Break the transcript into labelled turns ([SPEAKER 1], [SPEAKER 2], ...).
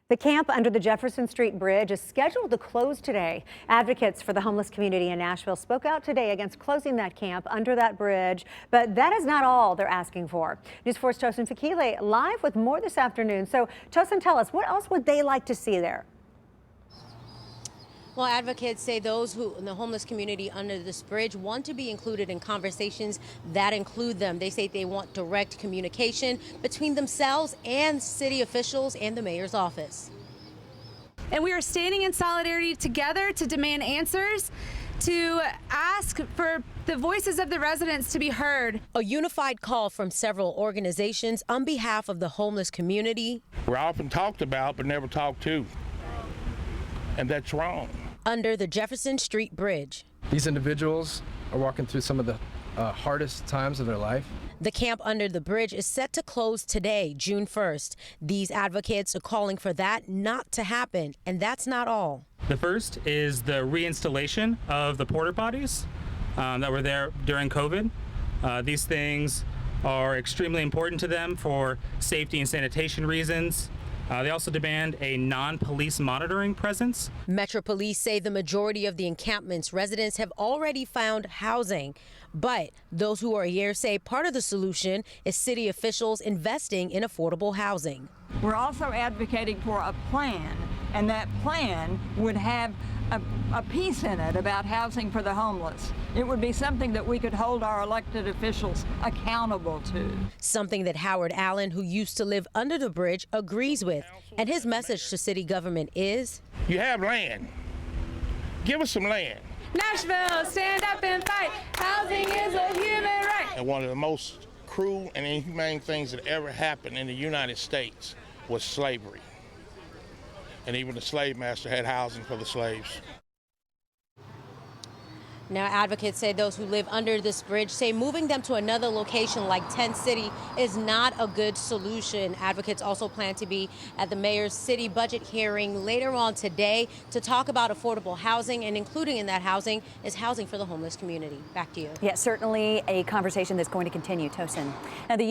[SPEAKER 1] The camp under the Jefferson Street Bridge is scheduled to close today. Advocates for the homeless community in Nashville spoke out today against closing that camp under that bridge, but that is not all they're asking for. News 4's Tosin Fakile live with more this afternoon. So, Tosin, tell us, what else would they like to see there?
[SPEAKER 2] Well, advocates say those who in the homeless community under this bridge want to be included in conversations that include them. They say they want direct communication between themselves and city officials and the mayor's office.
[SPEAKER 3] And we are standing in solidarity together to demand answers, to ask for the voices of the residents to be heard.
[SPEAKER 2] A unified call from several organizations on behalf of the homeless community.
[SPEAKER 4] We're often talked about but never talked to, and that's wrong.
[SPEAKER 2] Under the Jefferson Street Bridge.
[SPEAKER 5] These individuals are walking through some of the hardest times of their life.
[SPEAKER 2] The camp under the bridge is set to close today, June 1st. These advocates are calling for that not to happen, and that's not all.
[SPEAKER 6] The first is the reinstallation of the porta potties that were there during COVID. These things are extremely important to them for safety and sanitation reasons. They also demand a non-police monitoring presence.
[SPEAKER 2] Metro Police say the majority of the encampment's residents have already found housing, but those who are here say part of the solution is city officials investing in affordable housing.
[SPEAKER 7] We're also advocating for a plan, and that plan would have a piece in it about housing for the homeless. It would be something that we could hold our elected officials accountable to.
[SPEAKER 2] Something that Howard Allen, who used to live under the bridge, agrees with. And his message to city government is,
[SPEAKER 4] You have land. Give us some land.
[SPEAKER 3] Nashville, stand up and fight. Housing is a human right.
[SPEAKER 4] And one of the most cruel and inhumane things that ever happened in the United States was slavery. And even the slave master had housing for the slaves.
[SPEAKER 2] Now, advocates say those who live under this bridge say moving them to another location like Tent City is not a good solution. Advocates also plan to be at the mayor's city budget hearing later on today to talk about affordable housing, and including in that housing is housing for the homeless community. Back to you.
[SPEAKER 1] Yeah, certainly a conversation that's going to continue, Tosin. Now, the